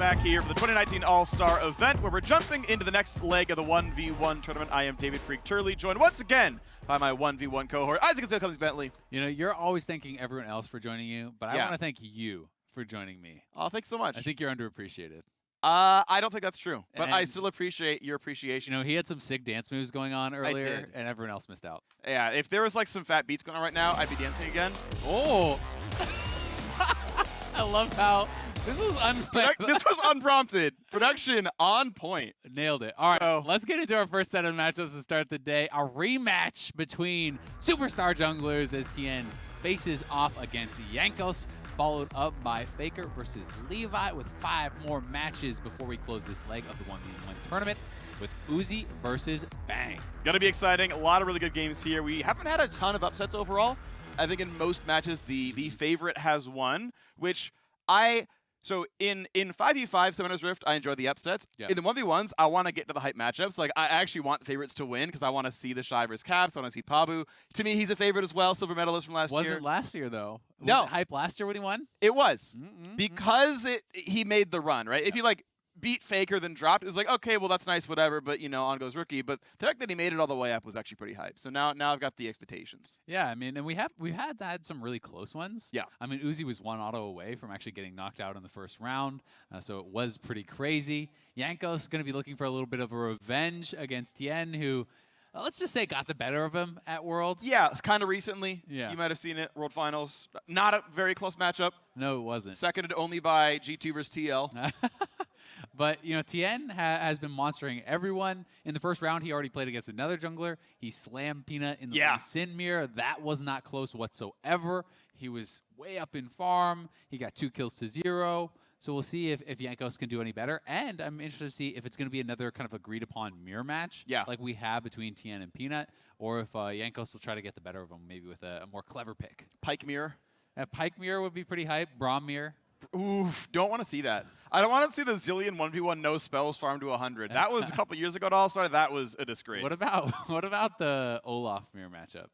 back here for the 2019 All-Star event, where we're jumping into the next leg of the 1v1 tournament. I am David Freak Turley, joined once again by my 1v1 cohort, Isaac Cummings Bentley. You know, you're always thanking everyone else for joining you, but I want to thank you for joining me. Oh, thanks so much. I think you're underappreciated. I don't think that's true, but And I still appreciate your appreciation. You know, he had some sick dance moves going on earlier, and everyone else missed out. Yeah, if there was like some fat beats going on right now, I'd be dancing again. Oh! I love how this was this was unprompted. Production on point. Nailed it. All right, let's get into our first set of matchups to start the day. A rematch between superstar junglers as Tian faces off against Jankos, followed up by FLICKR versus Levi, with 5 more matches before we close this leg of the 1v1 tournament with Uzi versus Bang. Gonna be exciting. A lot of really good games here. We haven't had a ton of upsets overall. I think in most matches, the favorite has won, which so in 5v5 Summoner's Rift, I enjoy the upsets. Yep. In the 1v1s, I want to get to the hype matchups. Like, I actually want the favorites to win because I want to see the Shy versus Caps. I want to see Pabu. To me, he's a favorite as well, silver medalist from last year. Wasn't last year, though. No. Was it hype last year when he won? It was. Because he made the run, right? If he, like, beat FLICKR, then dropped, it was like, okay, well, that's nice, whatever, but, you know, on goes rookie. But the fact that he made it all the way up was actually pretty hype. So now I've got the expectations. Yeah, I mean, and we've had some really close ones. Yeah. I mean, Uzi was 1 auto away from actually getting knocked out in the first round, so it was pretty crazy. Jankos going to be looking for a little bit of a revenge against Tian, who, let's just say, got the better of him at Worlds. Yeah, it's kind of recently. Yeah. You might have seen it, World Finals. Not a very close matchup. No, it wasn't. Seconded only by G2 versus TL. But, you know, Tian has been monstering everyone. In the first round, he already played against another jungler. He slammed Peanut in the Sin mirror. That was not close whatsoever. He was way up in farm. He got 2 kills to 0. So we'll see if Jankos can do any better. And I'm interested to see if it's going to be another kind of agreed-upon mirror match like we have between Tian and Peanut, or if Jankos will try to get the better of him, maybe with a more clever pick. Pike mirror. Pike mirror would be pretty hype. Braum mirror. Oof, don't want to see that. I don't want to see the zillion 1v1 no spells farm to 100. That was a couple years ago at All-Star. That was a disgrace. What about the Olaf mirror matchup?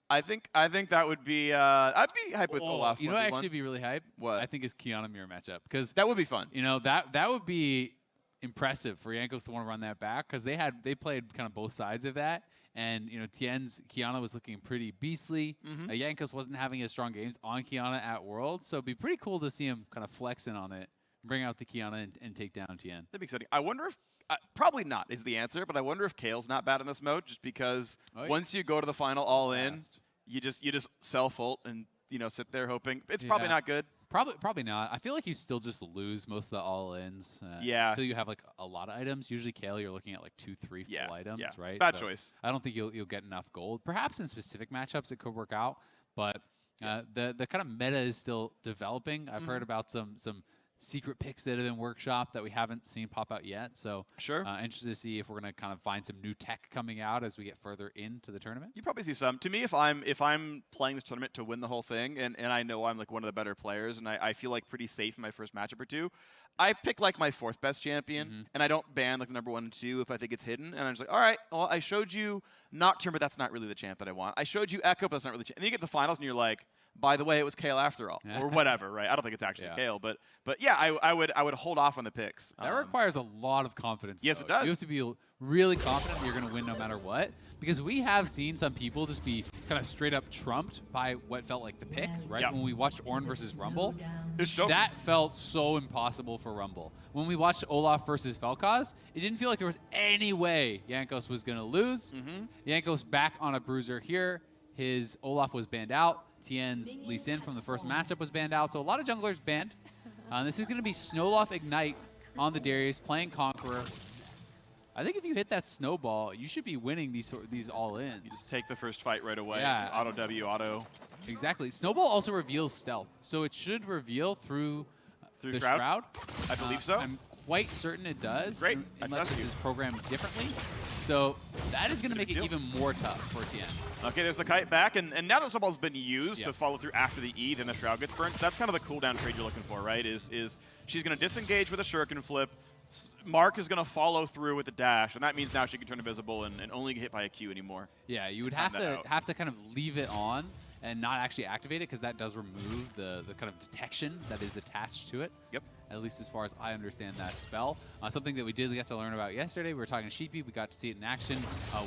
I think that would be I'd be hype with Olaf. You know, actually be really hype. What? I think is Kiana mirror matchup, because that would be fun. You know, that would be impressive for Jankos to want to run that back, because they played kind of both sides of that, and you know, Tian's Kiana was looking pretty beastly. Jankos wasn't having as strong games on Kiana at Worlds, so it'd be pretty cool to see him kind of flexing on it, bring out the Kiana and take down Tian. That'd be exciting. I wonder if probably not is the answer, but I wonder if Kale's not bad in this mode, just because once you go to the final all in, you just self ult and, you know, sit there hoping. It's probably not good. Probably not. I feel like you still just lose most of the all-ins. Until you have like a lot of items. Usually Kale, you're looking at like 2, 3 full items, right? Bad choice. I don't think you'll get enough gold. Perhaps in specific matchups it could work out, but the kind of meta is still developing. I've heard about some secret picks that have been workshopped that we haven't seen pop out yet. So interested to see if we're going to kind of find some new tech coming out as we get further into the tournament. You probably see some. To me, if I'm playing this tournament to win the whole thing, and I know I'm like one of the better players, and I feel like pretty safe in my first matchup or 2, I pick like my 4th best champion, and I don't ban like the number 1 and 2 if I think it's hidden. And I'm just like, all right, well, I showed you Nocturne, but that's not really the champ that I want. I showed you Echo, but that's not really the champ. And then you get to the finals, and you're like, by the way, it was Kale after all, or whatever, right? I don't think it's actually Kale, but yeah, I would hold off on the picks. That requires a lot of confidence. Yes, it does. You have to be really confident that you're going to win no matter what, because we have seen some people just be kind of straight up trumped by what felt like the pick, right? When we watched Ornn versus Rumble, that felt so impossible for Rumble. When we watched Olaf versus Vel'Koz, it didn't feel like there was any way Jankos was going to lose. Jankos back on a bruiser here. His Olaf was banned out. Tian's Lee Sin from the first matchup was banned out. So a lot of junglers banned. This is going to be Snowloft Ignite on the Darius, playing Conqueror. I think if you hit that snowball, you should be winning these all-ins. You just take the first fight right away. Yeah. Auto W, auto. Exactly. Snowball also reveals stealth. So it should reveal through the Shroud. I believe so. I'm quite certain it does. Great. Unless this is programmed differently. So that is going to make it even more tough for Tian. Okay, there's the kite back, and now that Snowball's been used to follow through after the E, then the Shroud gets burnt. That's kind of the cooldown trade you're looking for, right? Is she's going to disengage with a shuriken flip. Mark is going to follow through with the dash, and that means now she can turn invisible and only get hit by a Q anymore. Yeah, you would have to kind of leave it on and not actually activate it, because that does remove the kind of detection that is attached to it. Yep. at least as far as I understand that spell. Something that we did get to learn about yesterday, we were talking to Sheepy, we got to see it in action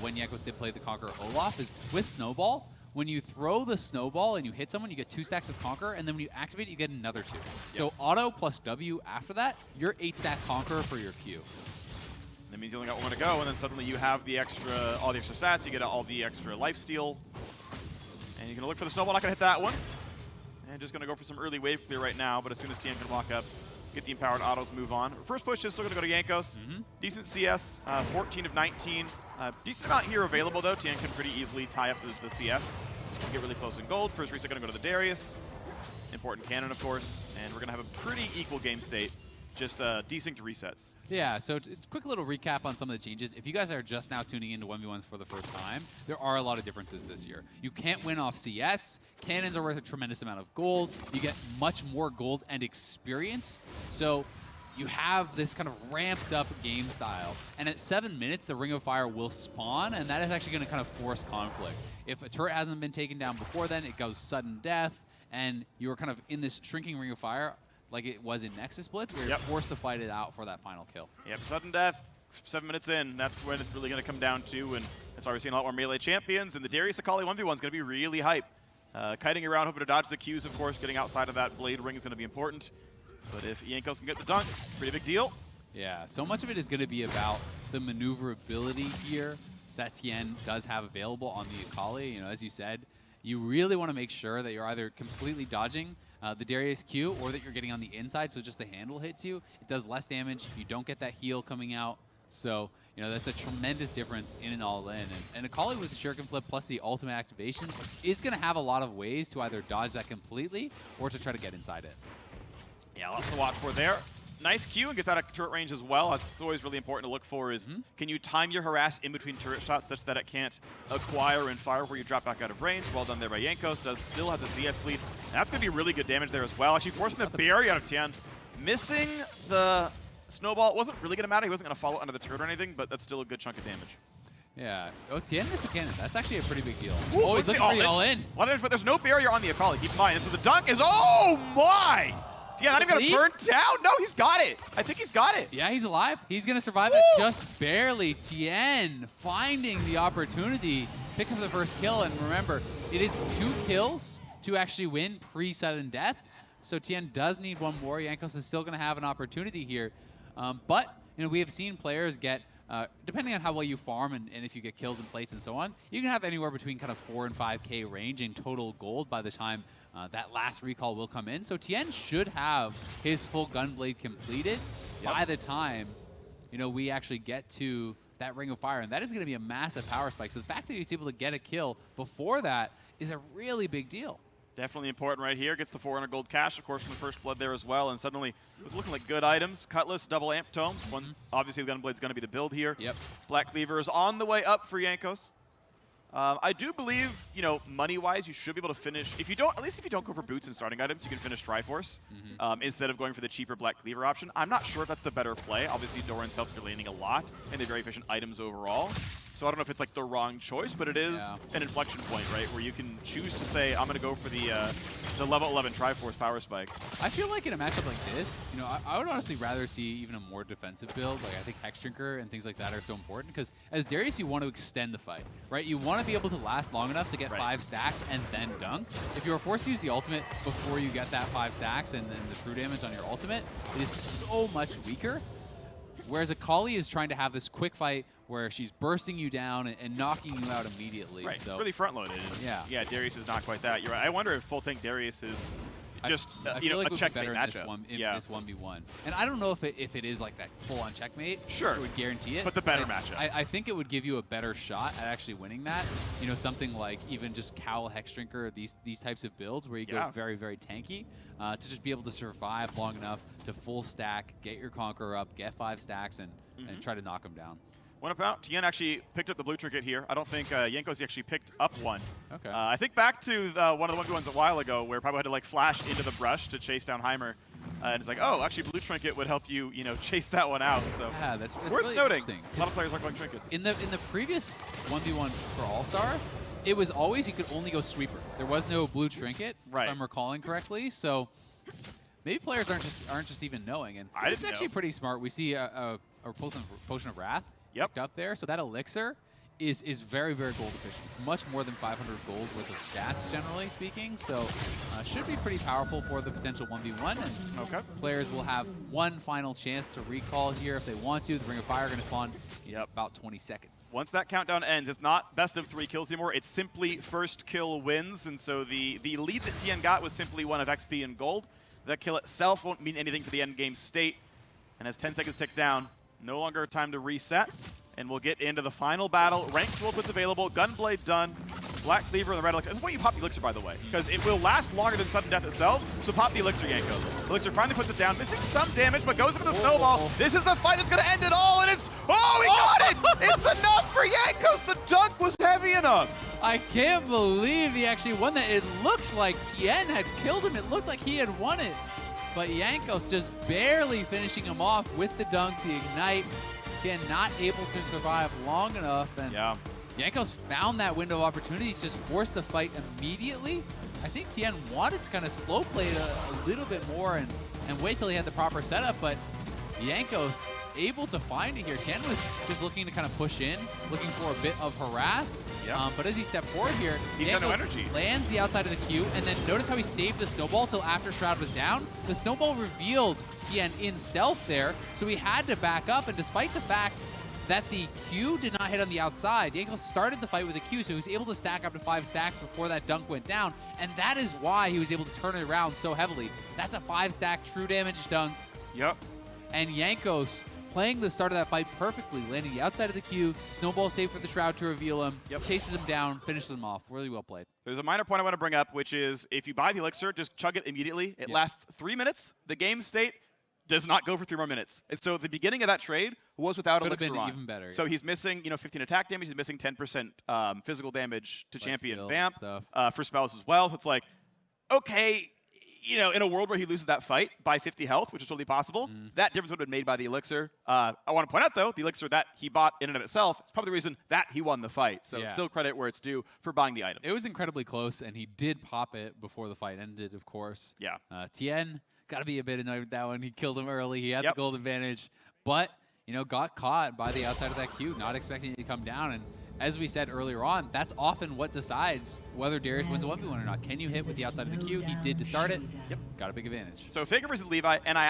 when Jankos did play the Conqueror Olaf, is with Snowball, when you throw the Snowball and you hit someone, you get 2 stacks of Conqueror, and then when you activate it, you get another 2. Yep. So auto plus W after that, you're 8-stack Conqueror for your Q. That means you only got 1 to go, and then suddenly you have the extra, all the extra stats, you get all the extra lifesteal. And you're gonna look for the Snowball, not gonna hit that one. And just gonna go for some early wave clear right now, but as soon as Tian can walk up, get the empowered autos, move on. First push is still gonna go to Jankos. Decent CS, 14 of 19. Decent amount here available though. Tian can pretty easily tie up the CS. Get really close in gold. First reset gonna go to the Darius. Important cannon, of course. And we're gonna have a pretty equal game state. Just desync resets. Yeah, so quick little recap on some of the changes. If you guys are just now tuning into 1v1s for the first time, there are a lot of differences this year. You can't win off CS. Cannons are worth a tremendous amount of gold. You get much more gold and experience. So you have this kind of ramped up game style. And at 7 minutes, the Ring of Fire will spawn, and that is actually going to kind of force conflict. If a turret hasn't been taken down before then, it goes sudden death, and you're kind of in this shrinking Ring of Fire like it was in Nexus Blitz, where you're forced to fight it out for that final kill. Yep, sudden death, 7 minutes in, that's when it's really going to come down to, and that's why we're seeing a lot more melee champions, and the Darius Akali 1v1 is going to be really hype. Kiting around, hoping to dodge the Qs, of course, getting outside of that blade ring is going to be important. But if Jankos can get the dunk, it's a pretty big deal. Yeah, so much of it is going to be about the maneuverability here that Tian does have available on the Akali. You know, as you said, you really want to make sure that you're either completely dodging the Darius Q, or that you're getting on the inside, so just the handle hits you. It does less damage. You don't get that heal coming out. So, you know, that's a tremendous difference in and all-in. And Akali with the Shuriken Flip plus the ultimate activations is going to have a lot of ways to either dodge that completely or to try to get inside it. Yeah, lots to watch for there. Nice Q and gets out of turret range as well. That's always really important to look for is, can you time your harass in between turret shots such that it can't acquire and fire where you drop back out of range? Well done there by Jankos. Does still have the CS lead. That's going to be really good damage there as well. Actually forcing the barrier out of Tian. Missing the Snowball. It wasn't really going to matter. He wasn't going to follow under the turret or anything, but that's still a good chunk of damage. Yeah. Oh, Tian missed the cannon. That's actually a pretty big deal. Ooh, oh, he's looking for the all-in. But there's no barrier on the Akali. Keep in mind. And so the dunk is, oh my! Yeah, not even gonna burn down. No, he's got it. I think he's got it. Yeah, he's alive. He's gonna survive it just barely. Tian finding the opportunity, picks up the first kill, and remember, it is 2 kills to actually win pre-sudden death. So Tian does need 1 more. Jankos is still gonna have an opportunity here, but you know we have seen players get. Depending on how well you farm and if you get kills and plates and so on, you can have anywhere between kind of 4 and 5K range in total gold by the time that last recall will come in. So Tian should have his full Gunblade completed by the time we actually get to that Ring of Fire, and that is going to be a massive power spike. So the fact that he's able to get a kill before that is a really big deal. Definitely important right here. Gets the 400 gold cash, of course, from the first blood there as well. And suddenly, it's looking like good items. Cutlass, double amp tome. Obviously, the Gunblade's going to be the build here. Yep. Black Cleaver is on the way up for Jankos. I do believe, money-wise, you should be able to finish. If you don't, at least if you don't go for boots and starting items, you can finish Triforce instead of going for the cheaper Black Cleaver option. I'm not sure if that's the better play. Obviously, Doran's helped your laning a lot, and they're very efficient items overall. So I don't know if it's like the wrong choice, but it is an inflection point, right, where you can choose to say, I'm going to go for the level 11 Triforce power spike. I feel like in a matchup like this, I would honestly rather see even a more defensive build. Like I think Hex Drinker and things like that are so important because as Darius, you want to extend the fight, right? You want to be able to last long enough to get 5 stacks and then dunk. If you are forced to use the ultimate before you get that 5 stacks and the true damage on your ultimate, it is so much weaker. Whereas Akali is trying to have this quick fight where she's bursting you down and knocking you out immediately. Right, so really front-loaded. Yeah, Darius is not quite that. You're right. I wonder if full tank Darius is just I feel like a checkmate matchup. matchup. In this 1v1. And I don't know if it is like that full-on checkmate. Sure. It would guarantee it. But the better matchup. I think it would give you a better shot at actually winning that. Something like even just Cowl, Hex Drinker, these types of builds where you go very, very tanky to just be able to survive long enough to full stack, get your Conqueror up, get 5 stacks, and try to knock them down. One about Tian actually picked up the blue trinket here. I don't think Jankos actually picked up one. Okay. I think back to one of the 1v1s a while ago where Pablo had to like flash into the brush to chase down Heimer. And it's like, oh, actually blue trinket would help you, chase that one out. So yeah, that's worth really noting. Interesting. A lot of players are going trinkets. In the previous 1v1 for All-Stars, it was always you could only go sweeper. There was no blue trinket, if I'm recalling correctly. So maybe players aren't just even knowing. And it's actually pretty smart. We see a Potion of Wrath picked up there. So that Elixir is very, very gold efficient. It's much more than 500 gold with the stats, generally speaking. So should be pretty powerful for the potential 1v1. And players will have one final chance to recall here if they want to. The Ring of Fire going to spawn in about 20 seconds. Once that countdown ends, it's not best of 3 kills anymore. It's simply first kill wins. And so the lead that Tian got was simply one of XP and gold. That kill itself won't mean anything for the end game state. And as 10 seconds tick down, no longer time to reset. And we'll get into the final battle. Ranked world puts available. Gunblade done. Black Cleaver and the red Elixir. This is why you pop the Elixir, by the way, because it will last longer than sudden death itself. So pop the Elixir, Jankos. Elixir finally puts it down, missing some damage, but goes for the snowball. This is the fight that's going to end it all, and it's... Oh, we got it! It's enough for Jankos. The dunk was heavy enough. I can't believe he actually won that. It looked like Tian had killed him. It looked like he had won it. But Jankos just barely finishing him off with the dunk, the ignite. Tian not able to survive long enough, and Jankos found that window of opportunity to just force the fight immediately. I think Tian wanted to kind of slow play it a little bit more and wait till he had the proper setup, but Jankos able to find it here. Tian was just looking to kind of push in, looking for a bit of harass. But as he stepped forward here, Jankos lands the outside of the queue, and then notice how he saved the snowball till after Shroud was down. The snowball revealed Tian in stealth there, so he had to back up, and despite the fact that the Q did not hit on the outside, Jankos started the fight with a Q, so he was able to stack up to 5 stacks before that dunk went down, and that is why he was able to turn it around so heavily. That's a 5-stack true damage dunk. And Jankos playing the start of that fight perfectly, landing the outside of the queue, snowball save for the Shroud to reveal him, chases him down, finishes him off. Really well played. There's a minor point I want to bring up, which is if you buy the Elixir, just chug it immediately. It lasts 3 minutes. The game state does not go for 3 more minutes. And so the beginning of that trade was without Elixir on. Could have been even better. So he's missing 15 attack damage. He's missing 10% physical damage to champion Vamp for spells as well. So it's like, okay, in a world where he loses that fight by 50 health, which is totally possible, that difference would have been made by the Elixir. I want to point out, though, the Elixir that he bought in and of itself is probably the reason that he won the fight. So still credit where it's due for buying the item. It was incredibly close, and he did pop it before the fight ended, of course. Tian, got to be a bit annoyed with that one. He killed him early. He had the gold advantage, but, got caught by the outside of that queue, not expecting it to come down. And as we said earlier on, that's often what decides whether Darius wins a 1v1 or not. Can you hit with the outside of the queue? He did to start it. Got a big advantage. So FLICKR versus Levi, and I